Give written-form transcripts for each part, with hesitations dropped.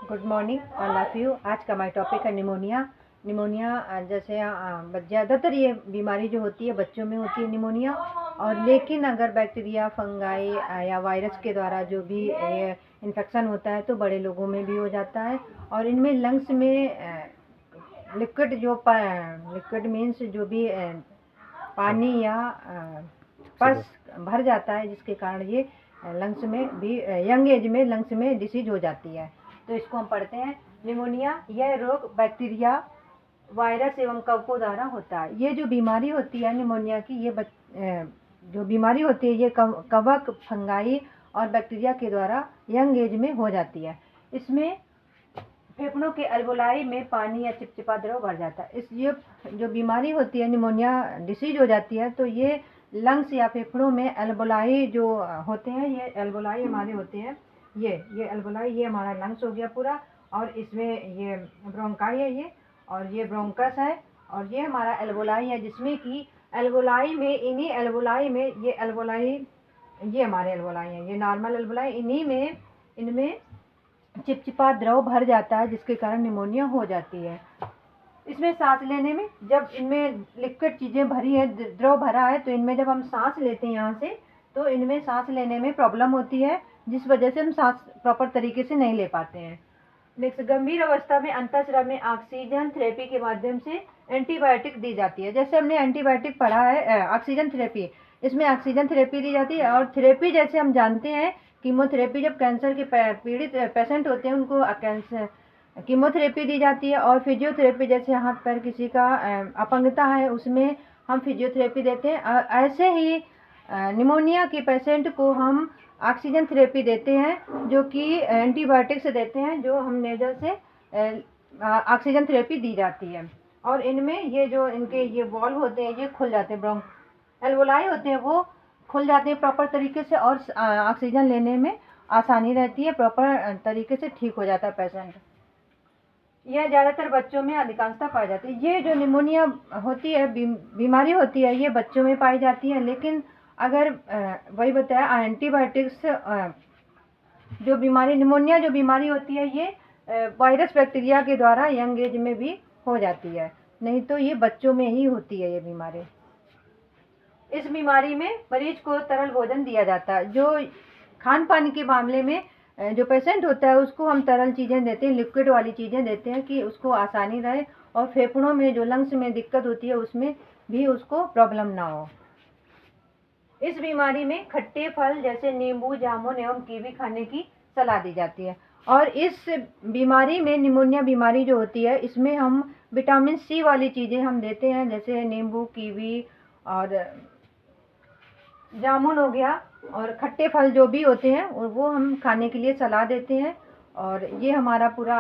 Good morning all of you. आज का my topic है निमोनिया। निमोनिया जैसे ज़्यादातर ये बीमारी जो होती है बच्चों में होती है निमोनिया, और लेकिन अगर बैक्टीरिया फंगाई या वायरस के द्वारा जो भी ये इन्फेक्शन होता है तो बड़े लोगों में भी हो जाता है। और इनमें लंग्स में लिक्विड मीन्स जो भी पानी या पस भर जाता है, जिसके कारण ये लंग्स में भी यंग एज में लंग्स में डिसीज हो जाती है। तो इसको हम पढ़ते हैं। निमोनिया यह रोग बैक्टीरिया वायरस एवं कवकों द्वारा होता है। ये जो बीमारी होती है निमोनिया की, ये जो बीमारी होती है ये कवक फंगाई और बैक्टीरिया के द्वारा यंग एज में हो जाती है। इसमें फेफड़ों के अल्वोलाई में पानी या चिपचिपा द्रव भर जाता है। ये जो बीमारी होती है निमोनिया डिसीज हो जाती है, तो ये लंग्स या फेफड़ों में अल्वोलाई जो होते हैं, ये अल्वोलाई हमारे होते हैं। ये अल्वोलाई, ये हमारा लंग्स हो गया पूरा, और इसमें ये ब्रोंकाई है ये, और ये ब्रोंकस है, और ये हमारा अल्वोलाई है, जिसमें कि अल्वोलाई में इन्हीं अल्वोलाई में ये अल्वोलाई, ये हमारे अल्वोलाई हैं, ये नॉर्मल अल्वोलाई, इन्हीं में इनमें चिपचिपा द्रव भर जाता है, जिसके कारण निमोनिया हो जाती है। इसमें सांस लेने में, जब इनमें लिक्विड चीज़ें भरी है, द्रव भरा है, तो इनमें जब हम सांस लेते हैं यहाँ से, तो इनमें सांस लेने में प्रॉब्लम होती है, जिस वजह से हम सांस प्रॉपर तरीके से नहीं ले पाते हैं। नेक्स्ट, गंभीर अवस्था में अंतःस्राव में ऑक्सीजन थेरेपी के माध्यम से एंटीबायोटिक दी जाती है। जैसे हमने एंटीबायोटिक पढ़ा है, ऑक्सीजन थेरेपी, इसमें ऑक्सीजन थेरेपी दी जाती है। और थेरेपी जैसे हम जानते हैं, कीमोथेरेपी, जब कैंसर के पीड़ित पेशेंट होते हैं उनको कैंसर कीमोथेरेपी दी जाती है। और फिजियोथेरेपी, जैसे हाथ पैर किसी का अपंगता है उसमें हम फिजियोथेरेपी देते हैं। ऐसे ही निमोनिया के पेशेंट को हम ऑक्सीजन थेरेपी देते हैं, जो कि एंटीबायोटिक से देते हैं, जो हम नेजल से ऑक्सीजन थेरेपी दी जाती है। और इनमें ये जो इनके ये वॉल्व होते हैं ये खुल जाते हैं, एल्वोलाई होते हैं वो खुल जाते हैं प्रॉपर तरीके से, और ऑक्सीजन लेने में आसानी रहती है, प्रॉपर तरीके से ठीक हो जाता है पेशेंट। यह ज़्यादातर बच्चों में अधिकांशता पाई जाती है। ये जो निमोनिया होती है, बीमारी होती है, ये बच्चों में पाई जाती है। लेकिन अगर वही बताया, एंटीबायोटिक्स जो बीमारी निमोनिया जो बीमारी होती है, ये वायरस बैक्टीरिया के द्वारा यंग एज में भी हो जाती है, नहीं तो ये बच्चों में ही होती है ये बीमारी। इस बीमारी में मरीज को तरल भोजन दिया जाता है। जो खान पान के मामले में जो पेशेंट होता है उसको हम तरल चीज़ें देते हैं, लिक्विड वाली चीज़ें देते हैं, कि उसको आसानी रहे, और फेफड़ों में जो लंग्स में दिक्कत होती है उसमें भी उसको प्रॉब्लम ना हो। इस बीमारी में खट्टे फल जैसे नींबू, जामुन एवं कीवी खाने की सलाह दी जाती है। और इस बीमारी में, निमोनिया बीमारी जो होती है, इसमें हम विटामिन सी वाली चीज़ें हम देते हैं, जैसे नींबू, कीवी और जामुन हो गया, और खट्टे फल जो भी होते हैं वो हम खाने के लिए सलाह देते हैं। और ये हमारा पूरा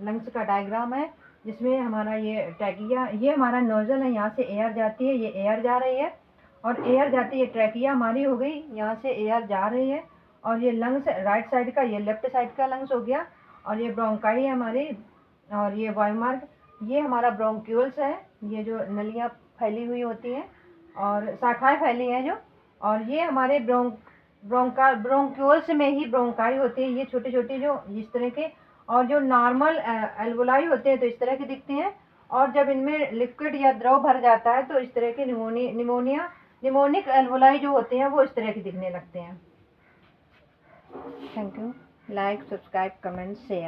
लंग्स का डायग्राम है, जिसमें हमारा ये ट्रैकिया, ये हमारा नोजल है, यहाँ से एयर जाती है, ये एयर जा रही है, और एयर जाती है, ट्रैकिया हमारी हो गई, यहाँ से एयर जा रही है। और ये लंग्स राइट साइड का, ये लेफ्ट साइड का लंग्स हो गया, और ये ब्रोंकाई है हमारी, और ये वायुमार्ग, ये हमारा ब्रोंक्यूल्स है, ये जो नलियाँ फैली हुई होती हैं और शाखाएं फैली हैं जो, और ये हमारे ब्रोंक्यूल्स में ही ब्रोंकाई होती है, ये छोटे छोटे जो इस तरह के, और जो नॉर्मल एल्वोलाई होते हैं तो इस तरह के दिखते हैं, और जब इनमें लिक्विड या द्रव भर जाता है तो इस तरह के निमोनिक एल्वोलाई जो होते हैं वो इस तरह के दिखने लगते हैं। Thank you. Like, subscribe, comment, share.